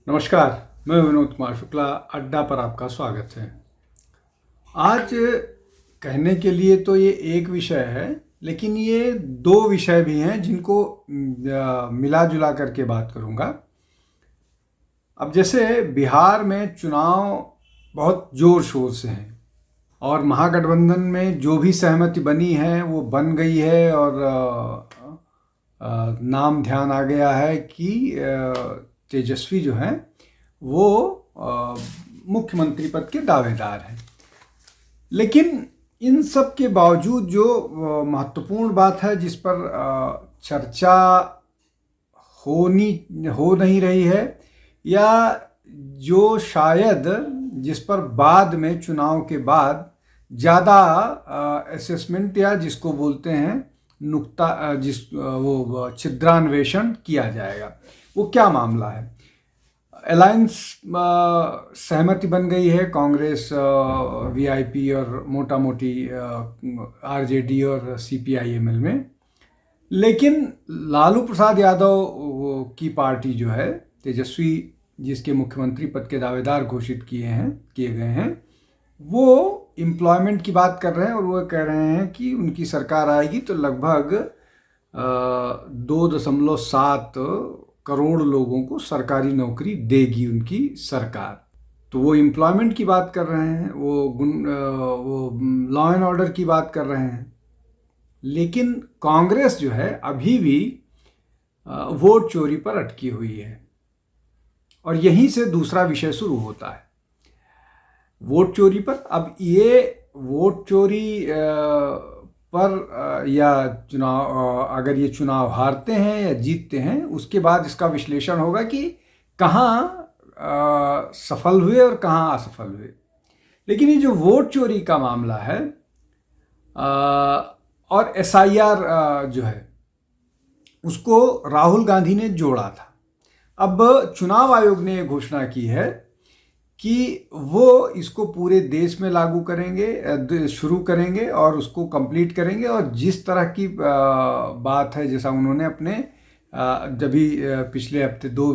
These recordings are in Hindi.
नमस्कार। मैं विनोद कुमार शुक्ला, अड्डा पर आपका स्वागत है। आज कहने के लिए तो ये एक विषय है, लेकिन ये दो विषय भी हैं जिनको मिला जुला करके बात करूँगा। अब जैसे बिहार में चुनाव बहुत ज़ोर शोर से हैं और महागठबंधन में जो भी सहमति बनी है वो बन गई है और नाम ध्यान आ गया है कि तेजस्वी जो हैं वो मुख्यमंत्री पद के दावेदार हैं। लेकिन इन सब के बावजूद जो महत्वपूर्ण बात है जिस पर चर्चा हो नहीं रही है, या जो शायद जिस पर बाद में चुनाव के बाद ज़्यादा असेसमेंट या जिसको बोलते हैं नुक्ता वो छिद्रान्वेषण किया जाएगा, वो क्या मामला है। अलायंस सहमति बन गई है कांग्रेस, वीआईपी और मोटा मोटी आरजेडी और सीपीआईएमएल में, लेकिन लालू प्रसाद यादव की पार्टी जो है, तेजस्वी जिसके मुख्यमंत्री पद के दावेदार घोषित किए गए हैं, वो एम्प्लॉयमेंट की बात कर रहे हैं और वो कह रहे हैं कि उनकी सरकार आएगी तो लगभग 2.7 करोड़ लोगों को सरकारी नौकरी देगी उनकी सरकार। तो वो एम्प्लॉयमेंट की बात कर रहे हैं, वो लॉ एंड ऑर्डर की बात कर रहे हैं। लेकिन कांग्रेस जो है अभी भी वोट चोरी पर अटकी हुई है और यहीं से दूसरा विषय शुरू होता है, वोट चोरी पर। अब ये वोट चोरी पर या चुनाव, अगर ये चुनाव हारते हैं या जीतते हैं, उसके बाद इसका विश्लेषण होगा कि कहाँ सफल हुए और कहाँ असफल हुए। लेकिन ये जो वोट चोरी का मामला है और एसआईआर जो है, उसको राहुल गांधी ने जोड़ा था। अब चुनाव आयोग ने घोषणा की है कि वो इसको पूरे देश में लागू करेंगे, शुरू करेंगे और उसको कंप्लीट करेंगे। और जिस तरह की बात है, जैसा उन्होंने अपने जब भी पिछले हफ्ते 2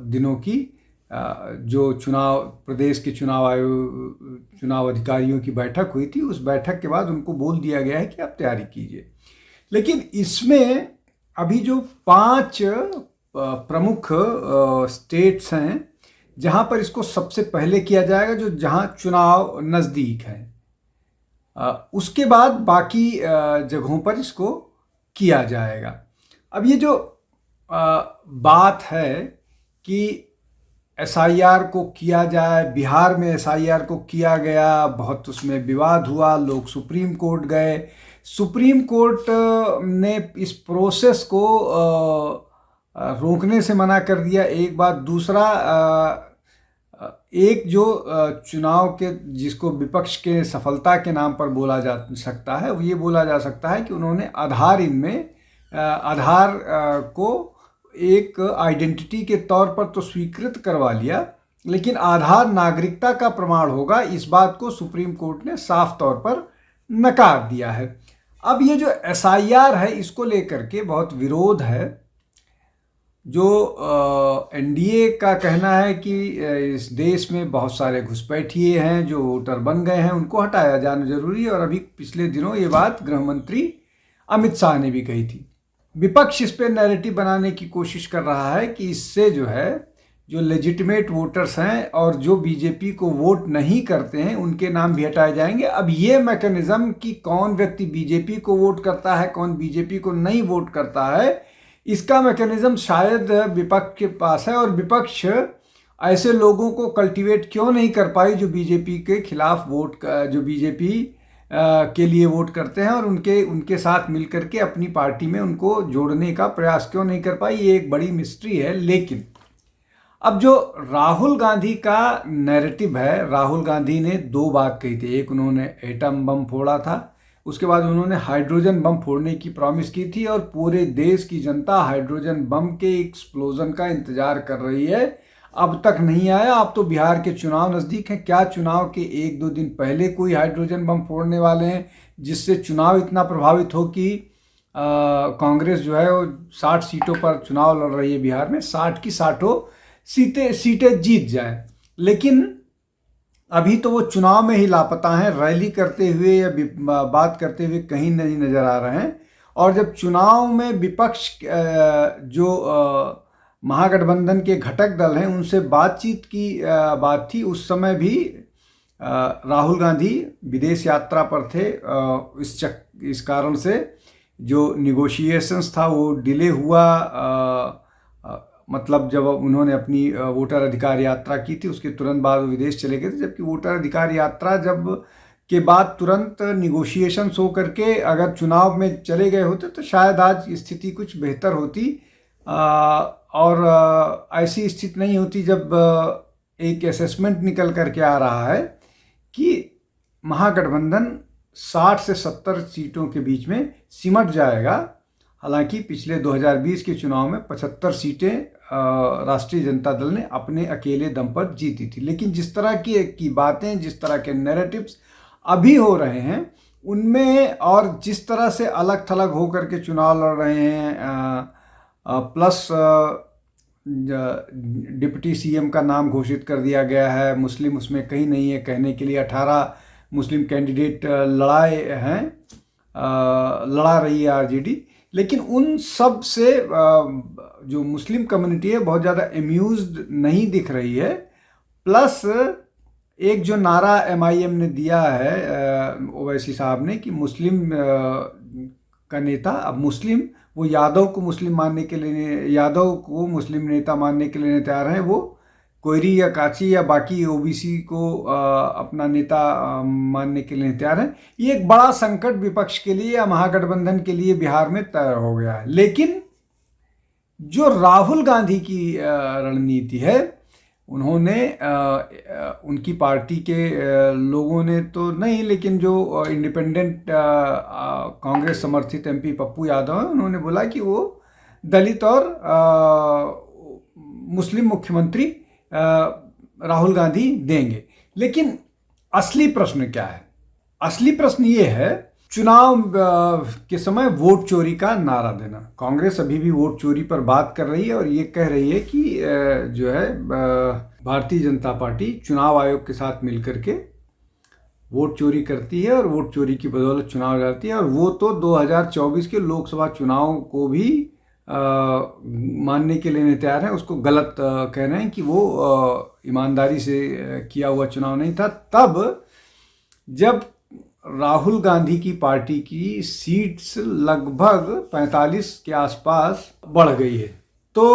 दिनों की जो प्रदेश के चुनाव अधिकारियों की बैठक हुई थी, उस बैठक के बाद उनको बोल दिया गया है कि आप तैयारी कीजिए। लेकिन इसमें अभी जो 5 प्रमुख स्टेट्स हैं जहां पर इसको सबसे पहले किया जाएगा, जो जहां चुनाव नज़दीक है, उसके बाद बाकी जगहों पर इसको किया जाएगा। अब ये जो बात है कि एसआईआर को किया जाए, बिहार में एसआईआर को किया गया, बहुत उसमें विवाद हुआ, लोग सुप्रीम कोर्ट गए, सुप्रीम कोर्ट ने इस प्रोसेस को रोकने से मना कर दिया। एक बात, दूसरा एक जो चुनाव के जिसको विपक्ष के सफलता के नाम पर बोला जा सकता है, वो ये बोला जा सकता है कि उन्होंने आधार को एक आइडेंटिटी के तौर पर तो स्वीकृत करवा लिया, लेकिन आधार नागरिकता का प्रमाण होगा, इस बात को सुप्रीम कोर्ट ने साफ तौर पर नकार दिया है। अब ये जो एसआईआर है, इसको लेकर के बहुत विरोध है। जो एनडीए का कहना है कि इस देश में बहुत सारे घुसपैठिए हैं जो वोटर बन गए हैं, उनको हटाया जाना जरूरी है। और अभी पिछले दिनों ये बात गृह मंत्री अमित शाह ने भी कही थी। विपक्ष इस पर नैरेटिव बनाने की कोशिश कर रहा है कि इससे जो है, जो लेजिटिमेट वोटर्स हैं और जो बीजेपी को वोट नहीं करते हैं, उनके नाम भी हटाए जाएंगे। अब ये मैकेनिज्म कि कौन व्यक्ति बीजेपी को वोट करता है, कौन बीजेपी को नहीं वोट करता है, इसका मैकेनिज्म शायद विपक्ष के पास है। और विपक्ष ऐसे लोगों को कल्टीवेट क्यों नहीं कर पाई जो बीजेपी के खिलाफ जो बीजेपी के लिए वोट करते हैं, और उनके साथ मिलकर के अपनी पार्टी में उनको जोड़ने का प्रयास क्यों नहीं कर पाई, ये एक बड़ी मिस्ट्री है। लेकिन अब जो राहुल गांधी का नैरेटिव है, राहुल गांधी ने 2 बात कही थी। एक, उन्होंने एटम बम फोड़ा था, उसके बाद उन्होंने हाइड्रोजन बम फोड़ने की प्रॉमिस की थी, और पूरे देश की जनता हाइड्रोजन बम के एक्सप्लोजन का इंतजार कर रही है। अब तक नहीं आया। अब तो बिहार के चुनाव नज़दीक हैं, क्या चुनाव के 1-2 दिन पहले कोई हाइड्रोजन बम फोड़ने वाले हैं जिससे चुनाव इतना प्रभावित हो कि कांग्रेस जो है वो 60 सीटों पर चुनाव लड़ रही है बिहार में, 60 की 60 सीटें जीत जाए। लेकिन अभी तो वो चुनाव में ही लापता हैं, रैली करते हुए या बात करते हुए कहीं नहीं नजर आ रहे हैं। और जब चुनाव में विपक्ष जो महागठबंधन के घटक दल हैं उनसे बातचीत की बात थी, उस समय भी राहुल गांधी विदेश यात्रा पर थे। इस कारण से जो निगोशिएशंस था वो डिले हुआ। मतलब जब उन्होंने अपनी वोटर अधिकार यात्रा की थी उसके तुरंत बाद वो विदेश चले गए थे, जबकि वोटर अधिकार यात्रा जब के बाद तुरंत निगोशिएशंस हो करके अगर चुनाव में चले गए होते तो शायद आज स्थिति कुछ बेहतर होती। और ऐसी स्थिति नहीं होती जब एक असेसमेंट निकल करके आ रहा है कि महागठबंधन 60 से 70 सीटों के बीच में सिमट जाएगा। हालांकि पिछले 2020 के चुनाव में 75 सीटें राष्ट्रीय जनता दल ने अपने अकेले दम पर जीती थी। लेकिन जिस तरह की बातें, जिस तरह के नैरेटिव्स अभी हो रहे हैं उनमें, और जिस तरह से अलग थलग होकर के चुनाव लड़ रहे हैं, प्लस डिप्टी सीएम का नाम घोषित कर दिया गया है, मुस्लिम उसमें कहीं नहीं है कहने के लिए, 18 मुस्लिम कैंडिडेट लड़ा रही है आरजेडी। लेकिन उन सब से जो मुस्लिम कम्युनिटी है बहुत ज़्यादा एम्यूज्ड नहीं दिख रही है। प्लस एक जो नारा एमआईएम ने दिया है ओवैसी साहब ने कि मुस्लिम का नेता, अब मुस्लिम वो यादव को मुस्लिम मानने के लिए, यादव को मुस्लिम नेता मानने के लिए तैयार हैं, वो कोयरी या काची या बाकी ओबीसी को अपना नेता मानने के लिए तैयार है। ये एक बड़ा संकट विपक्ष के लिए या महागठबंधन के लिए बिहार में तय हो गया है। लेकिन जो राहुल गांधी की रणनीति है, उन्होंने उनकी पार्टी के लोगों ने तो नहीं, लेकिन जो इंडिपेंडेंट कांग्रेस समर्थित एमपी पप्पू यादव हैं, उन्होंने बोला कि वो दलित और मुस्लिम मुख्यमंत्री राहुल गांधी देंगे। लेकिन असली प्रश्न क्या है? असली प्रश्न ये है, चुनाव के समय वोट चोरी का नारा देना। कांग्रेस अभी भी वोट चोरी पर बात कर रही है और ये कह रही है कि जो है भारतीय जनता पार्टी चुनाव आयोग के साथ मिलकर के वोट चोरी करती है और वोट चोरी की बदौलत चुनाव लड़ती है। और वो तो 2024 के लोकसभा चुनाव को भी मानने के लिए तैयार हैं, उसको गलत कह रहे हैं कि वो ईमानदारी से किया हुआ चुनाव नहीं था। तब जब राहुल गांधी की पार्टी की सीट्स लगभग 45 के आसपास बढ़ गई है, तो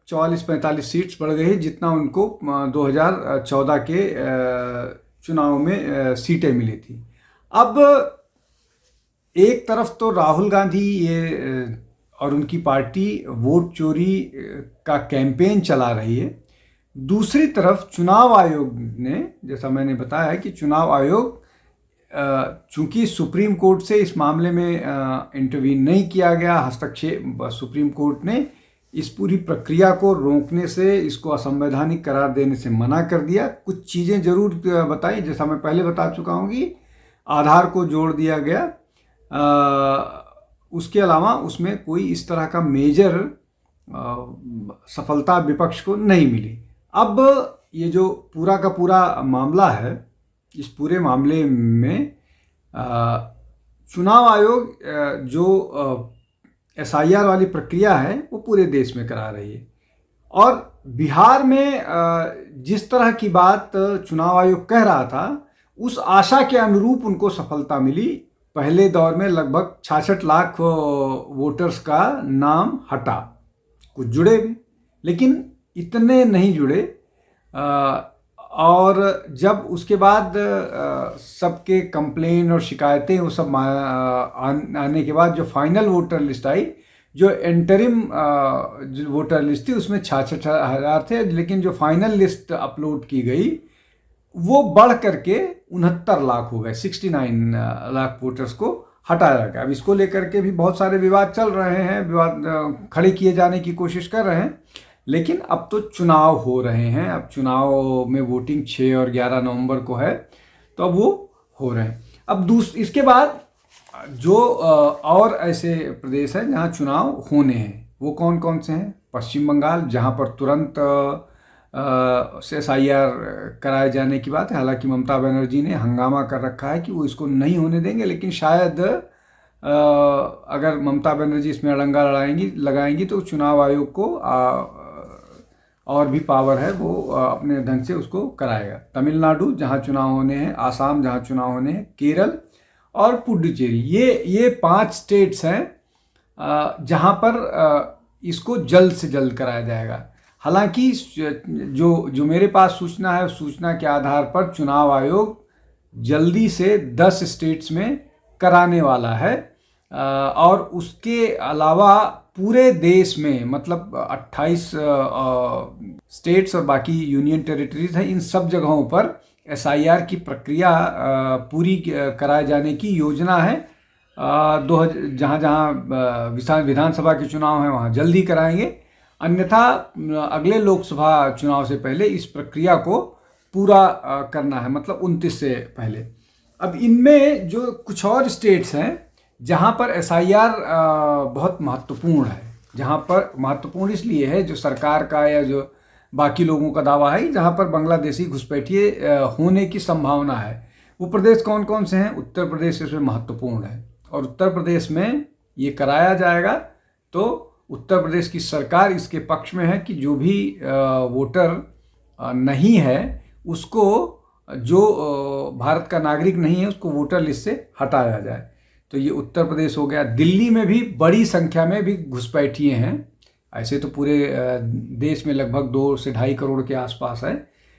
44-45 सीट्स बढ़ गई है, जितना उनको 2014 के चुनाव में सीटें मिली थी। अब एक तरफ तो राहुल गांधी ये और उनकी पार्टी वोट चोरी का कैंपेन चला रही है, दूसरी तरफ चुनाव आयोग ने, जैसा मैंने बताया है कि चुनाव आयोग चूंकि सुप्रीम कोर्ट से इस मामले में इंटरवीन नहीं किया गया, हस्तक्षेप, सुप्रीम कोर्ट ने इस पूरी प्रक्रिया को रोकने से, इसको असंवैधानिक करार देने से मना कर दिया। कुछ चीज़ें जरूर बताई, जैसा मैं पहले बता चुका हूँ कि आधार को जोड़ दिया गया, उसके अलावा उसमें कोई इस तरह का मेजर सफलता विपक्ष को नहीं मिली। अब ये जो पूरा का पूरा मामला है, इस पूरे मामले में चुनाव आयोग जो एसआईआर वाली प्रक्रिया है वो पूरे देश में करा रही है। और बिहार में जिस तरह की बात चुनाव आयोग कह रहा था, उस आशा के अनुरूप उनको सफलता मिली। पहले दौर में लगभग 66 लाख वोटर्स का नाम हटा, कुछ जुड़े भी, लेकिन इतने नहीं जुड़े। और जब उसके बाद सबके कंप्लेन और शिकायतें वो सब आने के बाद जो फाइनल वोटर लिस्ट आई, जो इंटरिम जो वोटर लिस्ट थी उसमें 66,000 थे, लेकिन जो फाइनल लिस्ट अपलोड की गई वो बढ़ करके 69 लाख हो गए, 69 लाख वोटर्स को हटाया गया। अब इसको लेकर के भी बहुत सारे विवाद चल रहे हैं, विवाद खड़े किए जाने की कोशिश कर रहे हैं। लेकिन अब तो चुनाव हो रहे हैं, अब चुनाव में वोटिंग 6 और 11 नवंबर को है, तो अब वो हो रहे हैं। अब इसके बाद जो और ऐसे प्रदेश हैं जहां चुनाव होने हैं, वो कौन कौन से हैं? पश्चिम बंगाल, जहां पर तुरंत SIR कराए जाने की बात है। हालांकि ममता बनर्जी ने हंगामा कर रखा है कि वो इसको नहीं होने देंगे, लेकिन शायद अगर ममता बनर्जी इसमें अड़ंगा लगाएंगी तो चुनाव आयोग को और भी पावर है, वो अपने ढंग से उसको कराएगा। तमिलनाडु जहां चुनाव होने हैं, आसाम जहां चुनाव होने हैं, केरल और पुडुचेरी, ये 5 स्टेट्स हैं जहां पर इसको जल्द से जल्द कराया जाएगा। हालांकि जो मेरे पास सूचना है, उस सूचना के आधार पर चुनाव आयोग जल्दी से 10 स्टेट्स में कराने वाला है और उसके अलावा पूरे देश में, मतलब 28 स्टेट्स और बाकी यूनियन टेरिटरीज हैं, इन सब जगहों पर SIR की प्रक्रिया पूरी कराए जाने की योजना है। जहाँ जहाँ विधानसभा के चुनाव हैं वहाँ जल्दी कराएंगे, अन्यथा अगले लोकसभा चुनाव से पहले इस प्रक्रिया को पूरा करना है, मतलब 29 से पहले। अब इनमें जो कुछ और स्टेट्स हैं जहाँ पर SIR बहुत महत्वपूर्ण है, जहाँ पर महत्वपूर्ण इसलिए है, जो सरकार का या जो बाकी लोगों का दावा है, जहाँ पर बांग्लादेशी घुसपैठिए होने की संभावना है। वो प्रदेश कौन कौन से हैं? उत्तर प्रदेश इसमें महत्वपूर्ण है और उत्तर प्रदेश में ये कराया जाएगा तो उत्तर प्रदेश की सरकार इसके पक्ष में है कि जो भी वोटर नहीं है उसको, जो भारत का नागरिक नहीं है उसको वोटर लिस्ट से हटाया जाए। तो ये उत्तर प्रदेश हो गया। दिल्ली में भी बड़ी संख्या में भी घुसपैठिए हैं। ऐसे तो पूरे देश में लगभग 2 से 2.5 करोड़ के आसपास है,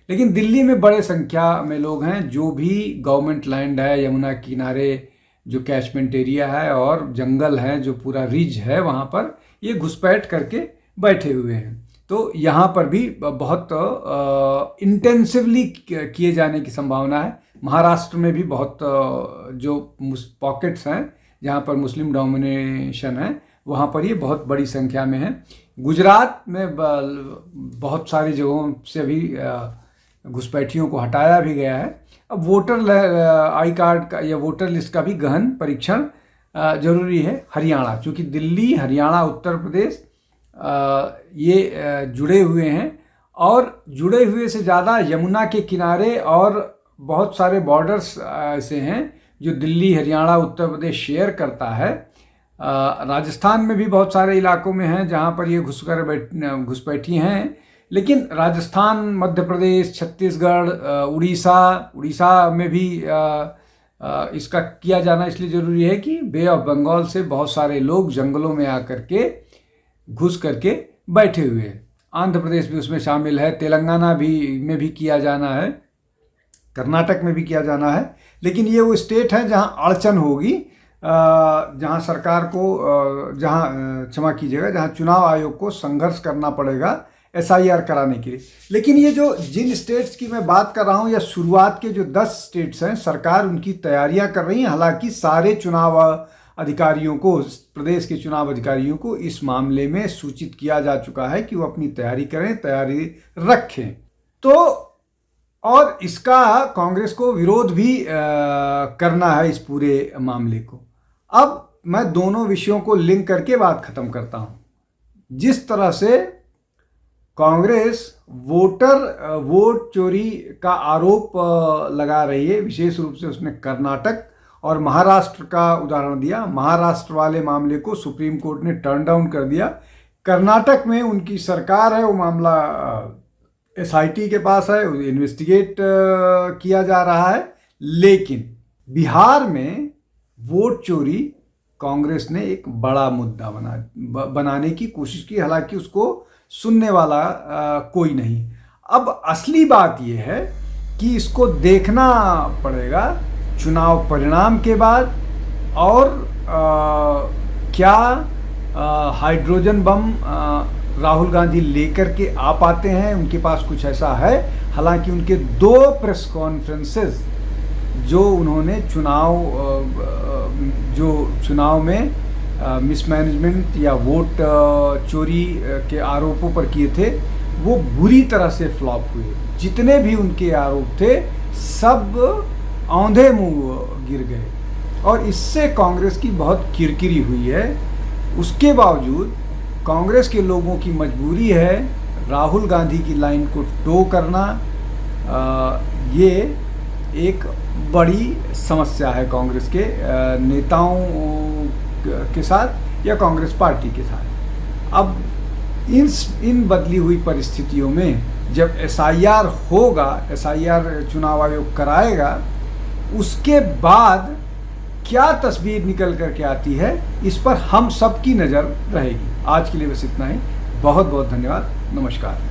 लेकिन दिल्ली में बड़े संख्या में लोग हैं। जो भी गवर्नमेंट लैंड है, यमुना किनारे जो कैचमेंट एरिया है और जंगल है, जो पूरा रिज है, वहाँ पर ये घुसपैठ करके बैठे हुए हैं। तो यहाँ पर भी बहुत इंटेंसिवली किए जाने की संभावना है। महाराष्ट्र में भी बहुत जो पॉकेट्स हैं जहाँ पर मुस्लिम डोमिनेशन है, वहाँ पर ये बहुत बड़ी संख्या में है। गुजरात में बहुत सारी जगहों से भी घुसपैठियों को हटाया भी गया है। अब वोटर आई कार्ड का या वोटर लिस्ट का भी गहन परीक्षण जरूरी है। हरियाणा, चूँकि दिल्ली, हरियाणा, उत्तर प्रदेश ये जुड़े हुए हैं और जुड़े हुए से ज़्यादा यमुना के किनारे और बहुत सारे बॉर्डर्स ऐसे हैं जो दिल्ली, हरियाणा, उत्तर प्रदेश शेयर करता है। राजस्थान में भी बहुत सारे इलाकों में हैं जहाँ पर ये घुसपैठी हैं, लेकिन राजस्थान, मध्य प्रदेश, छत्तीसगढ़, उड़ीसा में भी इसका किया जाना इसलिए ज़रूरी है कि बे ऑफ बंगाल से बहुत सारे लोग जंगलों में आकर के घुस करके बैठे हुए हैं। आंध्र प्रदेश भी उसमें शामिल है, तेलंगाना में भी किया जाना है, कर्नाटक में भी किया जाना है। लेकिन ये वो स्टेट है जहाँ अड़चन होगी, जहाँ सरकार को क्षमा कीजिएगा, जहाँ चुनाव आयोग को संघर्ष करना पड़ेगा SIR कराने के लिए। लेकिन ये जो जिन स्टेट्स की मैं बात कर रहा हूँ, या शुरुआत के जो 10 स्टेट्स हैं, सरकार उनकी तैयारियां कर रही है। हालांकि सारे चुनाव अधिकारियों को, प्रदेश के चुनाव अधिकारियों को इस मामले में सूचित किया जा चुका है कि वो अपनी तैयारी करें, तैयारी रखें। तो और इसका कांग्रेस को विरोध भी करना है इस पूरे मामले को। अब मैं दोनों विषयों को लिंक करके बात खत्म करता हूं। जिस तरह से कांग्रेस वोट चोरी का आरोप लगा रही है, विशेष रूप से उसने कर्नाटक और महाराष्ट्र का उदाहरण दिया। महाराष्ट्र वाले मामले को सुप्रीम कोर्ट ने टर्न डाउन कर दिया। कर्नाटक में उनकी सरकार है, वो मामला SIT के पास है, इन्वेस्टिगेट किया जा रहा है। लेकिन बिहार में वोट चोरी कांग्रेस ने एक बड़ा मुद्दा बनाने की कोशिश की, हालांकि उसको सुनने वाला कोई नहीं। अब असली बात यह है कि इसको देखना पड़ेगा चुनाव परिणाम के बाद, और क्या हाइड्रोजन बम राहुल गांधी लेकर के आ पाते हैं, उनके पास कुछ ऐसा है। हालांकि उनके 2 प्रेस कॉन्फ्रेंसेस जो उन्होंने चुनाव में मिसमैनेजमेंट या वोट चोरी के आरोपों पर किए थे, वो बुरी तरह से फ्लॉप हुए। जितने भी उनके आरोप थे सब औंधे मुंह गिर गए और इससे कांग्रेस की बहुत किरकिरी हुई है। उसके बावजूद कांग्रेस के लोगों की मजबूरी है राहुल गांधी की लाइन को टो करना। ये एक बड़ी समस्या है कांग्रेस के नेताओं के साथ या कांग्रेस पार्टी के साथ। अब इन बदली हुई परिस्थितियों में जब एसआईआर होगा, एसआईआर चुनाव आयोग कराएगा, उसके बाद क्या तस्वीर निकल करके आती है इस पर हम सबकी नज़र रहेगी। आज के लिए बस इतना ही। बहुत बहुत धन्यवाद। नमस्कार।